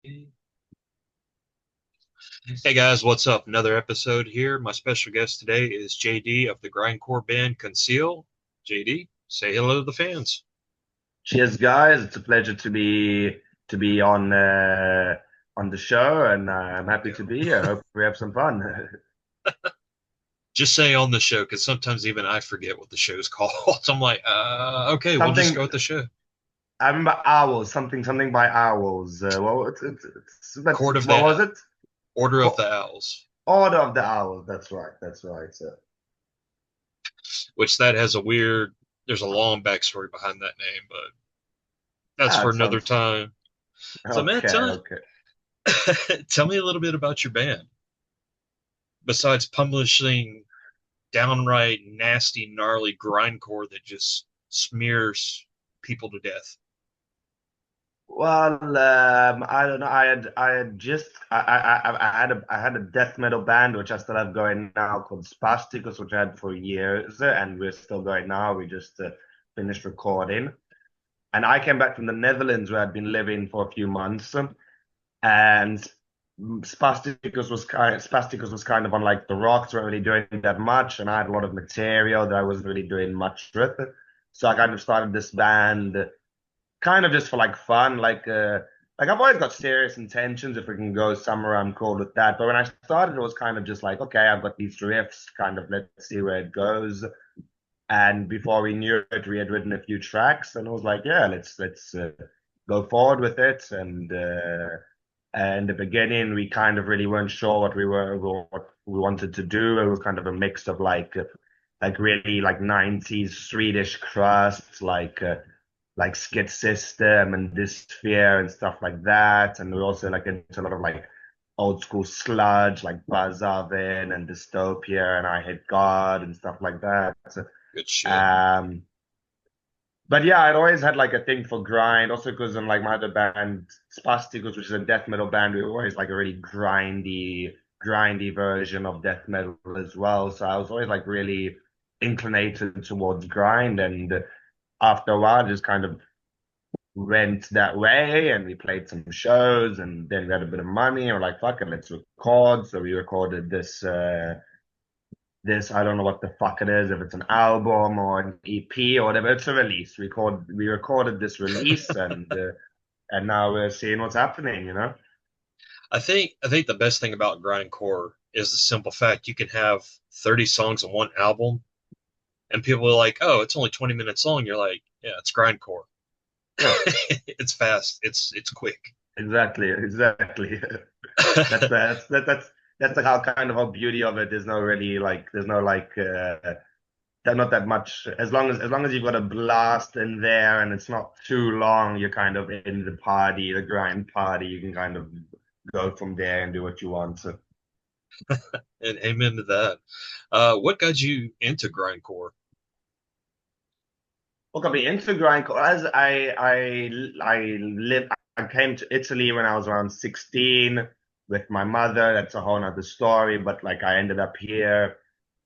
Hey guys, what's up? Another episode here. My special guest today is JD of the grindcore band Conceal. JD, say hello to the fans. Cheers, guys! It's a pleasure to be on the show, and I'm happy to be here. Hope we have some fun. Just say on the show because sometimes even I forget what the show's called. So I'm like, okay, we'll just Something go with the show. I remember owls. Something by owls. Well, Court of what the was it? Order of Co- the Owls, Order of the Owls. That's right. That's right. So, which that has a weird. There's a long backstory behind that name, but that's for it another sounds time. So, man, okay. Okay. tell me a little bit about your band. Besides publishing downright nasty, gnarly grindcore that just smears people to death. Well, I don't know. I had just I had a death metal band which I still have going now called Spasticus, which I had for years, and we're still going now. We just finished recording, and I came back from the Netherlands where I'd been living for a few months, and Spasticus was kind of on like the rocks, weren't really doing that much, and I had a lot of material that I wasn't really doing much with. So I kind of started this band kind of just for like fun, like I've always got serious intentions. If we can go somewhere, I'm cool with that. But when I started, it was kind of just like, okay, I've got these riffs, kind of let's see where it goes. And before we knew it, we had written a few tracks, and I was like, yeah, let's go forward with it. And the beginning, we kind of really weren't sure what we wanted to do. It was kind of a mix of like really like 90s Swedish crust, like Skid System and Dysphere and stuff like that. And we're also like into a lot of like old school sludge, like Buzz Oven and Dystopia and I Hate God and stuff like that. Good shit. Um, but yeah, I'd always had like a thing for grind, also because in like my other band, Spasticus, which is a death metal band, we were always like a really grindy version of death metal as well. So I was always like really inclinated towards grind, and after a while, just kind of went that way, and we played some shows, and then we had a bit of money and we're like, fuck it, let's record. So we recorded this, I don't know what the fuck it is, if it's an album or an EP or whatever. It's a release. We recorded this release, and now we're seeing what's happening. I think the best thing about grindcore is the simple fact you can have 30 songs on one album and people are like, "Oh, it's only 20 minutes long." You're like, "Yeah, it's grindcore." Yeah, It's fast. It's quick. exactly. That's like how kind of how beauty of it. There's no like not that much. As long as you've got a blast in there and it's not too long, you're kind of in the party, the grind party. You can kind of go from there and do what you want. So And amen to that. What got you into grindcore? what got me into grindcore? As I came to Italy when I was around 16 with my mother. That's a whole nother story. But like I ended up here.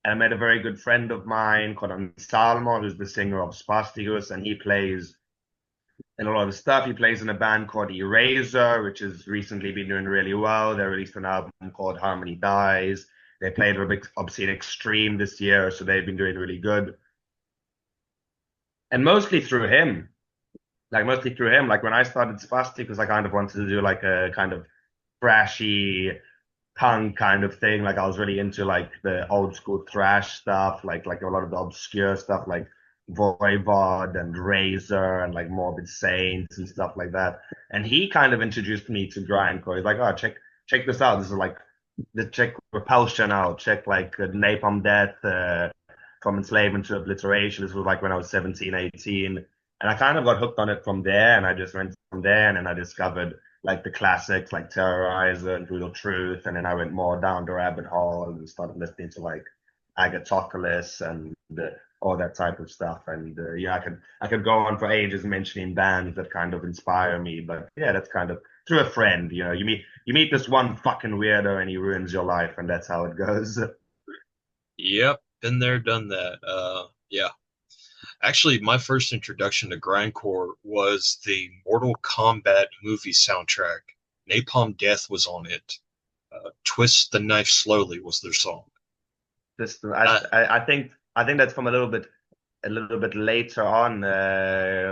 And I met a very good friend of mine called Anselmo, who's the singer of Spasticus, and he plays in a lot of stuff. He plays in a band called Eraser, which has recently been doing really well. They released an album called Harmony Dies. They played a big Obscene Extreme this year, so they've been doing really good. And mostly through him. Like when I started Spasticus, I kind of wanted to do like a kind of thrashy punk kind of thing. Like I was really into like the old school thrash stuff, like a lot of the obscure stuff like Voivod and Razor and like Morbid Saints and stuff like that. And he kind of introduced me to grindcore. He's like, oh, check this out. This is like the check Repulsion out. Check like Napalm Death, from enslavement to obliteration. This was like when I was 17, 18. And I kind of got hooked on it from there. And I just went from there. And then I discovered like the classics like Terrorizer and Brutal Truth. And then I went more down the rabbit hole and started listening to like Agatopolis and all that type of stuff. And yeah, I could go on for ages mentioning bands that kind of inspire me. But yeah, that's kind of through a friend. You meet this one fucking weirdo and he ruins your life, and that's how it goes. Yep, been there, done that. Yeah. Actually, my first introduction to grindcore was the Mortal Kombat movie soundtrack. Napalm Death was on it. Twist the Knife Slowly was their song. Just Uh, I think that's from a little bit later on. I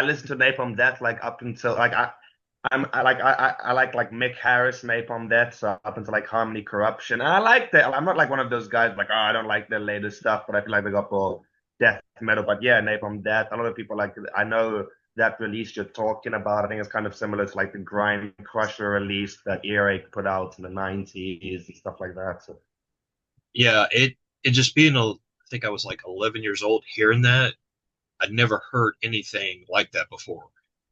listened to Napalm Death like up until like I like Mick Harris, Napalm Death, so up until like Harmony Corruption. And I like that. I'm not like one of those guys like, oh, I don't like their latest stuff, but I feel like they got more death metal. But yeah, Napalm Death. A lot of people like I know that release you're talking about. I think it's kind of similar to like the Grind Crusher release that Earache put out in the 90s and stuff like that. So yeah, it just being I think I was like 11 years old hearing that. I'd never heard anything like that before.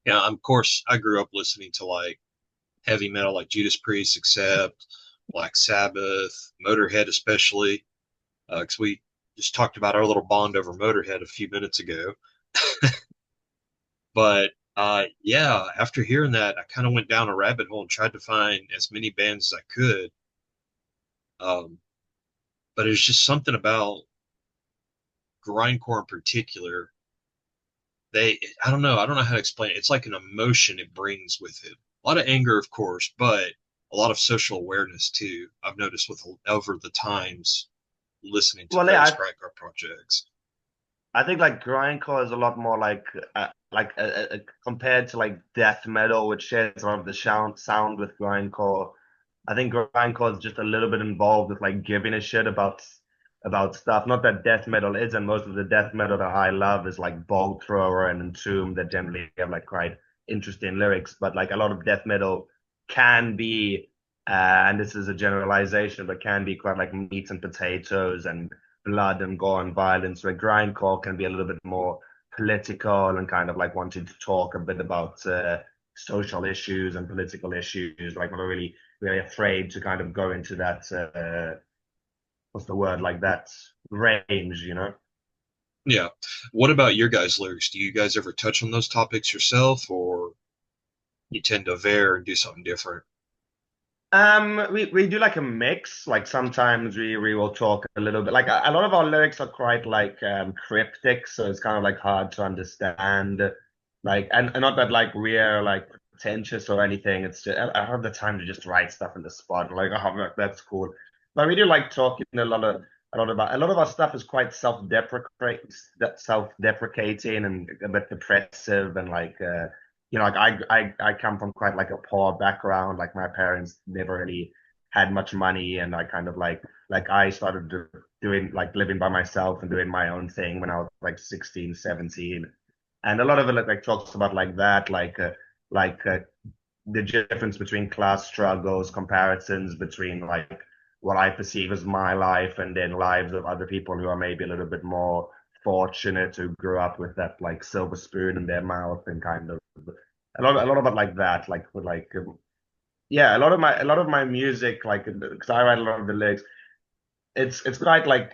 Yeah, of course, I grew up listening to like heavy metal, like Judas Priest, Accept, Black Sabbath, Motorhead, especially, because we just talked about our little bond over Motorhead a few minutes ago. But yeah, after hearing that, I kind of went down a rabbit hole and tried to find as many bands as I could. Um, but it's just something about grindcore in particular. I don't know how to explain it. It's like an emotion it brings with it. A lot of anger, of course, but a lot of social awareness too. I've noticed with over the times listening to well, yeah, various grindcore projects. I think like grindcore is a lot more compared to like death metal, which shares a lot of the sound with grindcore. I think grindcore is just a little bit involved with like giving a shit about stuff. Not that death metal isn't. Most of the death metal that I love is like Bolt Thrower and Entomb that generally have like quite interesting lyrics. But like a lot of death metal can be, and this is a generalization, but can be quite like meat and potatoes and blood and gore and violence. Where grindcore can be a little bit more political and kind of like wanting to talk a bit about social issues and political issues. Like not really really afraid to kind of go into that what's the word like that range, you know. Yeah. What about your guys' lyrics? Do you guys ever touch on those topics yourself, or you tend to veer and do something different? We do like a mix. Like sometimes we will talk a little bit. Like a lot of our lyrics are quite like cryptic, so it's kind of like hard to understand. Like and not that like we're like pretentious or anything. It's just I have the time to just write stuff in the spot. Like oh that's cool. But we do like talking a lot of our stuff is quite self-deprecating and a bit depressive and like you know, like I come from quite like a poor background. Like my parents never really had much money, and I kind of like I started doing like living by myself and doing my own thing when I was like 16, 17. And a lot of it like talks about like that, like the difference between class struggles, comparisons between like what I perceive as my life and then lives of other people who are maybe a little bit more fortunate who grew up with that like silver spoon in their mouth and kind of a lot of it like that, like with like yeah, a lot of my music, like because I write a lot of the lyrics, it's quite like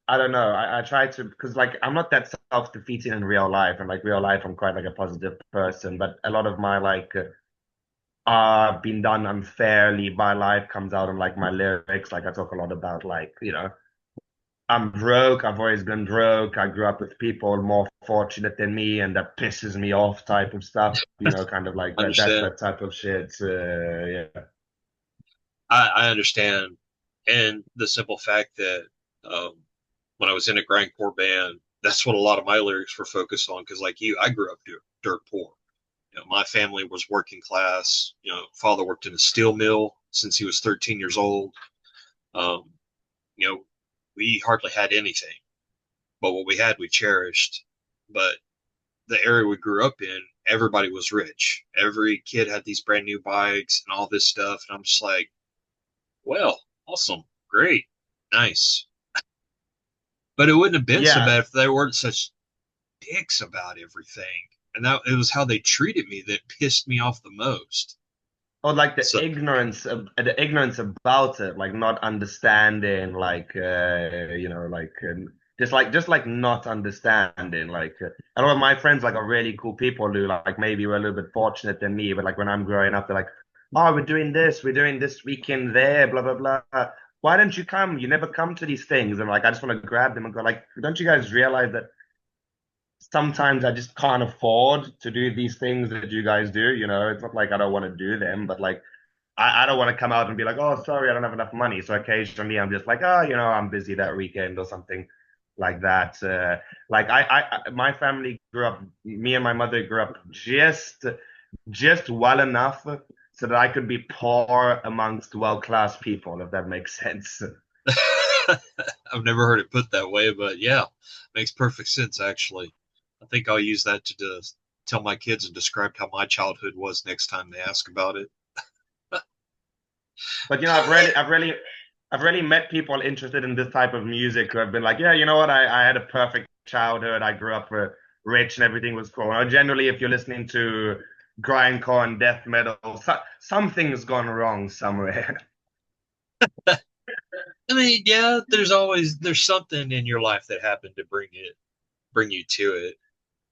I don't know. I try to because like I'm not that self-defeating in real life, and like real life I'm quite like a positive person, but a lot of my like been done unfairly by life comes out in like my lyrics. Like I talk a lot about like you know I'm broke. I've always been broke. I grew up with people more fortunate than me, and that pisses me off, type of stuff. You know, kind of like Understand. that type of shit. Yeah. I understand. And the simple fact that when I was in a grindcore band, that's what a lot of my lyrics were focused on. Because, like you, I grew up dirt poor. You know, my family was working class. You know, father worked in a steel mill since he was 13 years old. Um, you know, we hardly had anything, but what we had, we cherished. But the area we grew up in, everybody was rich. Every kid had these brand new bikes and all this stuff. And I'm just like, well, awesome, great, nice. But it wouldn't have been so Yeah. bad if they weren't such dicks about everything. And that it was how they treated me that pissed me off the most. Or like So the ignorance about it, like not understanding, like you know, like just like not understanding. Like a lot of my friends like are really cool people who like maybe were a little bit fortunate than me, but like when I'm growing up, they're like, oh, we're doing this weekend there, blah blah blah. Why don't you come? You never come to these things. And like I just want to grab them and go like, don't you guys realize that sometimes I just can't afford to do these things that you guys do. You know, it's not like I don't want to do them, but like I don't want to come out and be like, oh, sorry, I don't have enough money. So occasionally I'm just like, oh, I'm busy that weekend or something like that. Like my family grew up, me and my mother grew up just well enough so that I could be poor amongst world-class people, if that makes sense. I've never heard it put that way, but yeah, makes perfect sense actually. I think I'll use that to tell my kids and describe how my childhood was next time they ask about it. But I've really met people interested in this type of music who have been like, yeah, you know what, I had a perfect childhood. I grew up rich and everything was cool. Now, generally, if you're listening to grindcore and death metal, something's gone wrong somewhere. I mean, yeah, there's something in your life that happened to bring you to it.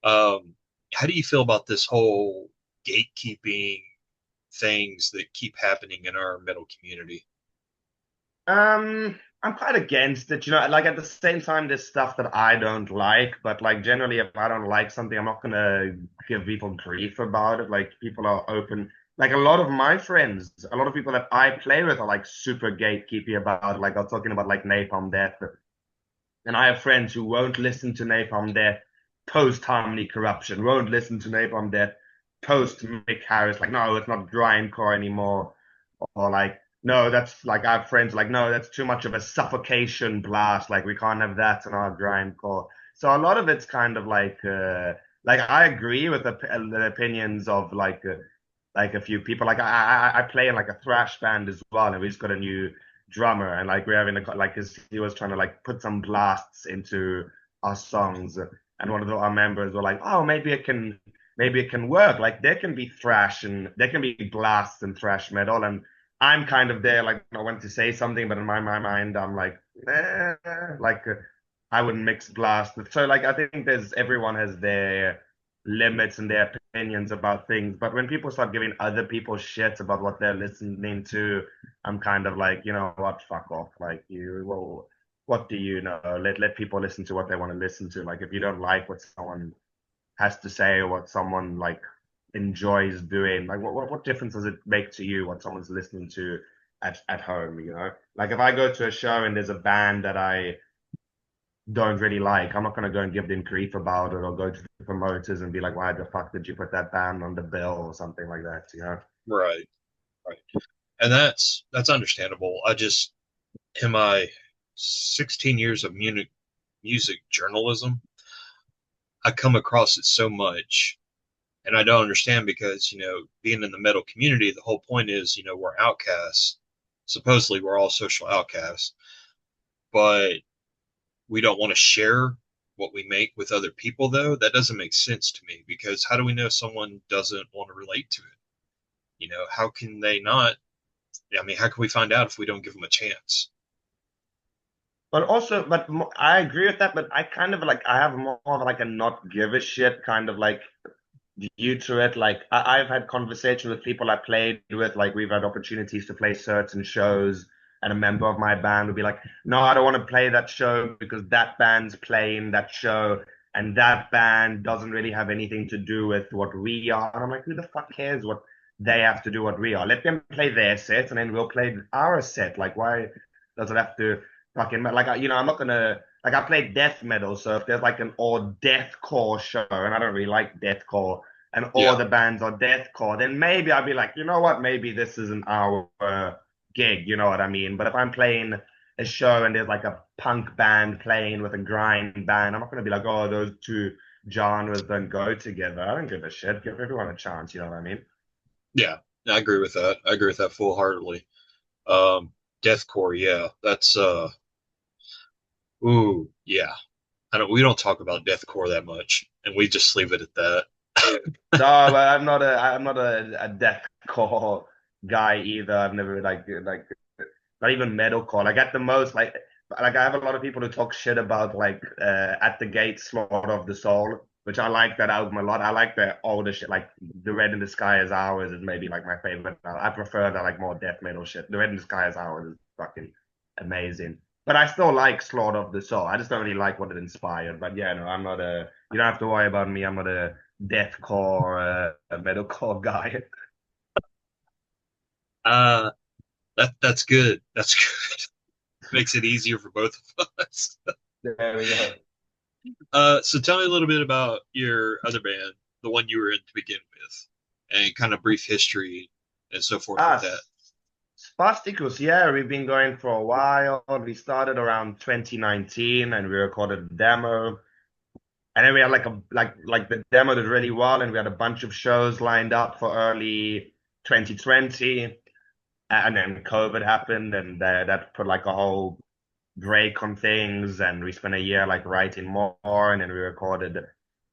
How do you feel about this whole gatekeeping things that keep happening in our metal community? I'm quite against it, like at the same time, there's stuff that I don't like, but like generally, if I don't like something, I'm not gonna give people grief about it. Like people are open. Like a lot of my friends, a lot of people that I play with are like super gatekeepy about it. Like I was talking about like Napalm Death, and I have friends who won't listen to Napalm Death post Harmony Corruption, won't listen to Napalm Death post Mick Harris. Like, no, it's not grindcore anymore. Or like, no, that's like I have friends like, no, that's too much of a suffocation blast. Like we can't have that in our grindcore. So a lot of it's kind of like I agree with the opinions of like a few people. Like I play in like a thrash band as well, and we just got a new drummer, and like we're having like he was trying to like put some blasts into our songs, and one of our members were like, oh, maybe it can work. Like there can be thrash and there can be blasts and thrash metal, and I'm kind of there, like I want to say something, but in my mind, I'm like, like I wouldn't mix blast with. So like I think there's everyone has their limits and their opinions about things. But when people start giving other people shit about what they're listening to, I'm kind of like, you know what, fuck off. Like well, what do you know? Let people listen to what they want to listen to. Like if you don't like what someone has to say or what someone like enjoys doing, like what difference does it make to you what someone's listening to at home? Like if I go to a show and there's a band that I don't really like, I'm not going to go and give them grief about it or go to the promoters and be like, why the fuck did you put that band on the bill or something like that? Right, right. And that's understandable. I just in my 16 years of music journalism, I come across it so much and I don't understand because, being in the metal community, the whole point is, we're outcasts. Supposedly we're all social outcasts, but we don't want to share what we make with other people though. That doesn't make sense to me because how do we know someone doesn't want to relate to it? How can they not? I mean, how can we find out if we don't give them a chance? But also, I agree with that, but I kind of like, I have more of like a not give a shit kind of like view to it. Like I've had conversations with people I played with, like we've had opportunities to play certain shows, and a member of my band would be like, "No, I don't want to play that show because that band's playing that show, and that band doesn't really have anything to do with what we are." And I'm like, "Who the fuck cares what they have to do what we are? Let them play their set, and then we'll play our set. Like, why does it have to fucking like I'm not gonna." Like I play death metal, so if there's like an all deathcore show, and I don't really like deathcore, and all Yeah, the bands are deathcore, then maybe I'll be like, you know what, maybe this isn't our gig, you know what I mean? But if I'm playing a show and there's like a punk band playing with a grind band, I'm not gonna be like, oh, those two genres don't go together. I don't give a shit. Give everyone a chance, you know what I mean? yeah, I agree with that. I agree with that full heartedly. Um, Deathcore, yeah, that's ooh, yeah. I don't. We don't talk about deathcore that much, and we just leave it at that. No, but I'm not a deathcore guy either. I've never like not even metalcore. Like at the most, like I have a lot of people who talk shit about like At the Gate, Slaughter of the Soul, which I like that album a lot. I like the older shit, like The Red in the Sky is Ours is maybe like my favorite. I prefer that like more death metal shit. The Red in the Sky is Ours is fucking amazing. but I still like Slaughter of the Soul. I just don't really like what it inspired. But yeah, no, I'm not a. You don't have to worry about me. I'm not a deathcore, a metalcore guy. Uh, that's good. That's good. Makes it easier for both of us. There we go. So tell me a little bit about your other band, the one you were in to begin with, and kind of brief history and so forth with Ah, that. Spasticus, yeah, we've been going for a while. We started around 2019 and we recorded a demo. And then we had like the demo did really well and we had a bunch of shows lined up for early 2020. And then COVID happened and that put like a whole break on things and we spent a year like writing more and then we recorded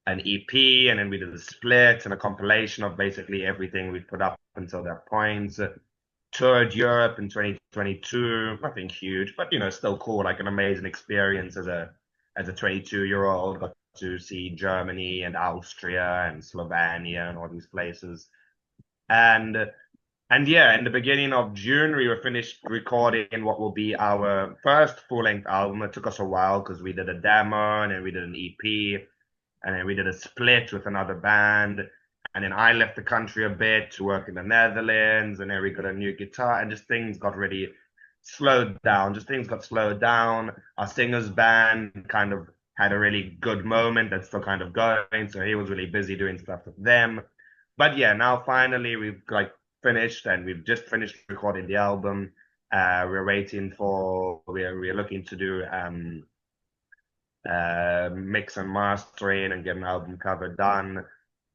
an EP and then we did a split and a compilation of basically everything we put up until that point. Toured Europe in 2022. Nothing huge, but still cool. Like an amazing experience as a 22-year-old. Got to see Germany and Austria and Slovenia and all these places. And and yeah, in the beginning of June, we were finished recording what will be our first full-length album. It took us a while because we did a demo and then we did an EP and then we did a split with another band. And then I left the country a bit to work in the Netherlands, and then we got a new guitar, and just things got really slowed down. Just things got slowed down. Our singer's band kind of had a really good moment that's still kind of going, so he was really busy doing stuff with them. But yeah, now finally we've like finished, and we've just finished recording the album. We're waiting for we're looking to do mix and mastering and get an album cover done.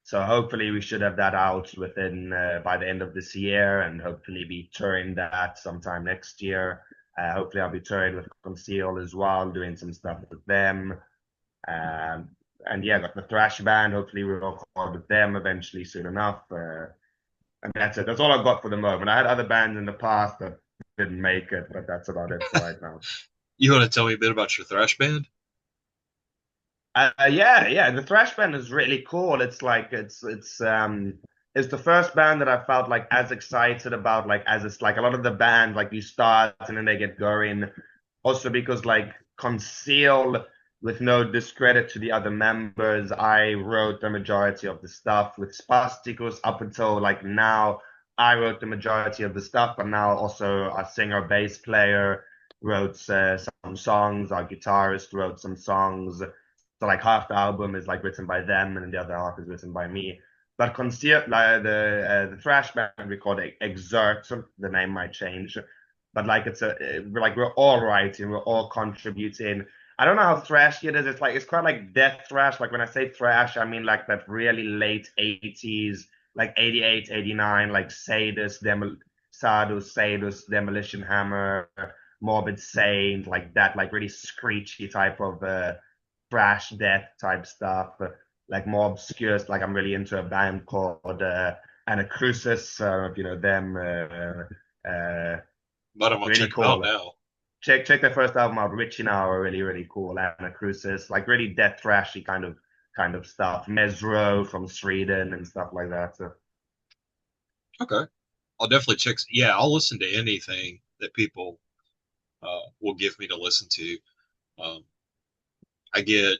So hopefully we should have that out within by the end of this year, and hopefully be touring that sometime next year. Hopefully I'll be touring with Conceal as well, doing some stuff with them. Um, and yeah, got the thrash band. Hopefully we'll record with them eventually soon enough. And that's it. That's all I've got for the moment. I had other bands in the past that didn't make it, but that's about it for right now. You want to tell me a bit about your thrash band? Yeah. The thrash band is really cool. It's like it's the first band that I felt like as excited about like as it's like a lot of the band like you start and then they get going. Also because like Conceal, with no discredit to the other members, I wrote the majority of the stuff with Spasticus up until like now. I wrote the majority of the stuff, but now also our singer bass player wrote some songs. Our guitarist wrote some songs. So like half the album is like written by them, and then the other half is written by me. But Conceal, like the thrash band we call it Exert. The name might change, but like we're all writing, we're all contributing. I don't know how thrashy it is. It's like it's quite like death thrash. Like when I say thrash, I mean like that really late 80s, like 88, 89, like Sadus, Demolition Hammer, Morbid Saint, like that, like really screechy type of thrash death type stuff, like more obscure. Like I'm really into a band called Anacrusis. If you know them, But I'm gonna really check them out cool. now. Check their first album out. Richie now are really cool. Anacrusis, like really death thrashy kind of stuff. Mesro from Sweden and stuff like that. So Okay, I'll definitely check. Yeah, I'll listen to anything that people will give me to listen to. Um, I get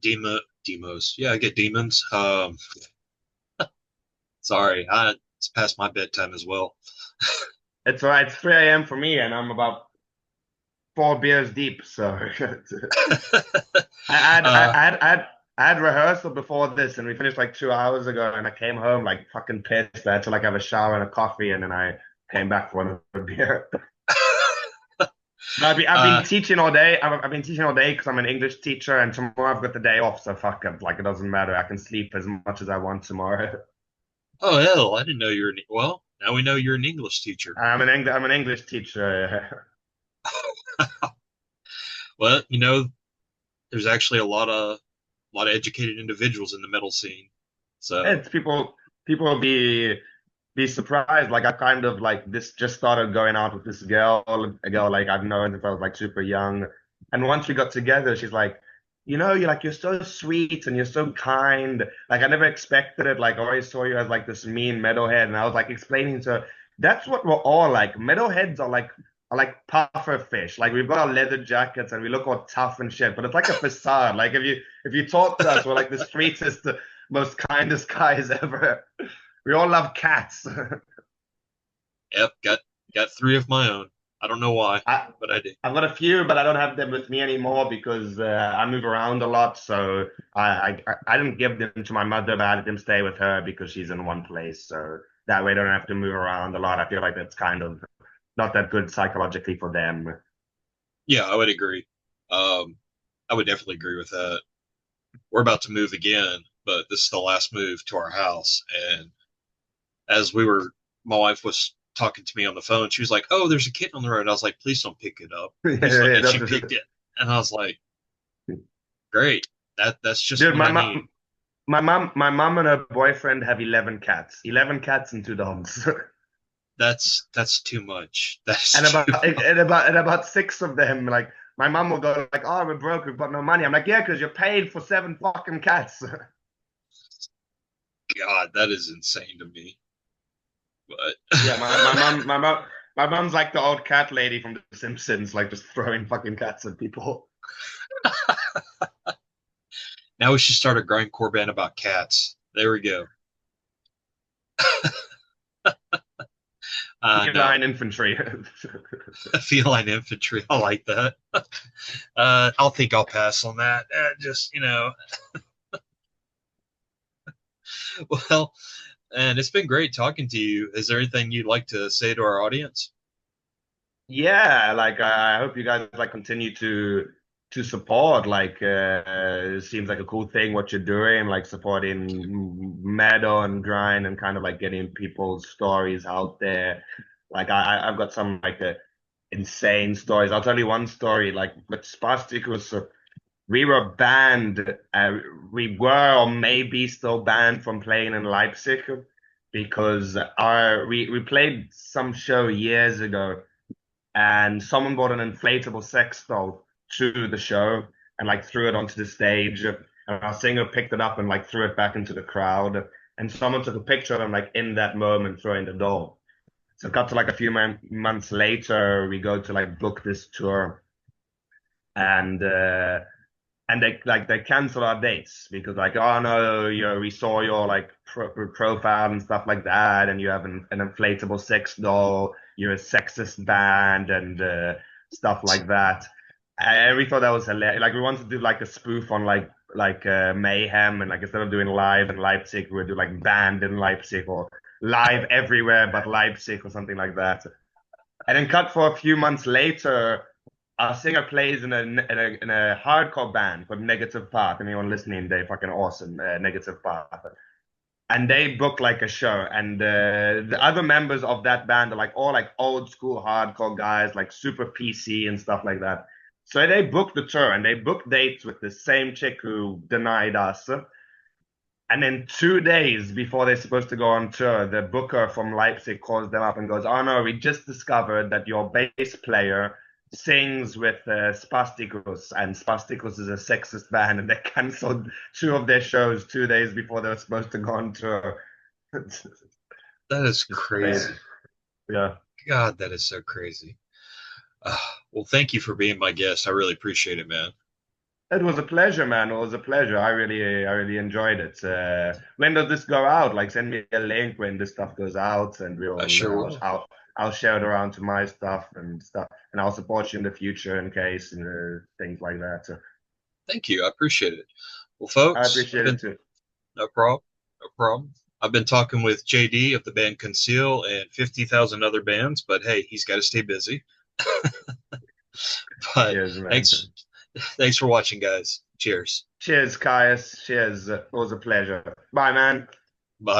demos. Yeah, I get demons. Sorry, it's past my bedtime as well. it's all right. It's 3 a.m. for me, and I'm about 4 beers deep. So I had I uh, had I had I had rehearsal before this, and we finished like 2 hours ago, and I came home like fucking pissed. I had to like have a shower and a coffee, and then I came back for another beer. No, I've been uh, teaching all day. I've been teaching all day because I'm an English teacher, and tomorrow I've got the day off. So fuck it, like it doesn't matter. I can sleep as much as I want tomorrow. oh hell, I didn't know you were. Well, now we know you're an English teacher. I'm an English teacher. Well, there's actually a lot of educated individuals in the metal scene. So It's people will be surprised. Like I kind of like this just started going out with this girl, a girl like I've known since I was like super young. And once we got together, she's like, you're so sweet and you're so kind. Like I never expected it. Like I always saw you as like this mean metalhead. And I was like explaining to her, that's what we're all like. Metalheads are like puffer fish. Like we've got our leather jackets and we look all tough and shit, but it's like a facade. Like if you talk to us, we're like the sweetest, most kindest guys ever. We all love cats. Yep, got three of my own. I don't know why, I, but I do. I've got a few, but I don't have them with me anymore because I move around a lot. So I didn't give them to my mother, but I let them stay with her because she's in one place. So that way I don't have to move around a lot. I feel like that's kind of not that good psychologically for them. Yeah, I would agree. Um, I would definitely agree with that. We're about to move again, but this is the last move to our house. And as my wife was talking to me on the phone. She was like, "Oh, there's a kitten on the road." I was like, "Please don't pick it up." Yeah, Please don't. yeah, And she picked it, and I was like, "Great, that's just dude, what I need." my mom and her boyfriend have 11 cats, 11 cats and two dogs. That's too much. And That's too about much. and about six of them, like my mom will go like, "Oh, we're broke, we've got no money." I'm like, "Yeah, because you're paid for seven fucking cats." God, that is insane to me. But Yeah, my mom's like the old cat lady from The Simpsons, like just throwing fucking cats at people. now we should start a grindcore band about cats. There we go. No, Feline infantry. feline infantry. I like that. I'll think I'll pass on that. Just well, and it's been great talking to you. Is there anything you'd like to say to our audience? Yeah, like I hope you guys like continue to support. Like it seems like a cool thing what you're doing, like supporting metal and grind and kind of like getting people's stories out there. Like I've got some like insane stories. I'll tell you one story. Like with Spasticus, we were banned. We were or maybe still banned from playing in Leipzig because we played some show years ago and someone brought an inflatable sex doll to the show and like threw it onto the stage. And our singer picked it up and like threw it back into the crowd. And someone took a picture of him like in that moment throwing the doll. So cut to like a few months later, we go to like book this tour, and they cancel our dates because like, oh no, we saw your like profile and stuff like that, and you have an inflatable sex doll, you're a sexist band and stuff like that. And we thought that was hilarious. Like we wanted to do like a spoof on Mayhem, and like instead of doing live in Leipzig, we would do like band in Leipzig or live everywhere but Leipzig or something like that. And then cut for a few months later, our singer plays in a hardcore band called Negative Path. Anyone listening, they fucking awesome. Negative Path, and they book like a show, and the other members of that band are like all like old school hardcore guys, like super PC and stuff like that. So they booked the tour and they booked dates with the same chick who denied us. And then 2 days before they're supposed to go on tour, the booker from Leipzig calls them up and goes, "Oh no, we just discovered that your bass player sings with Spasticus, and Spasticus is a sexist band, and they canceled two of their shows 2 days before they were supposed to go on tour." It's That is just crazy. crazy. Yeah. God, that is so crazy. Uh, well, thank you for being my guest. I really appreciate it, man. It was a pleasure, man. It was a pleasure. I really enjoyed it. When does this go out? Like, send me a link when this stuff goes out, and I sure will. I'll share it around to my stuff and stuff, and I'll support you in the future in case things like that. So Thank you. I appreciate it. Well, I folks, I've appreciate it been too. no problem. No problem. I've been talking with JD of the band Conceal and 50,000 other bands, but hey, he's got to stay busy. But Cheers, man. thanks for watching, guys. Cheers. Cheers, Caius. Cheers. It was a pleasure. Bye, man. Bye.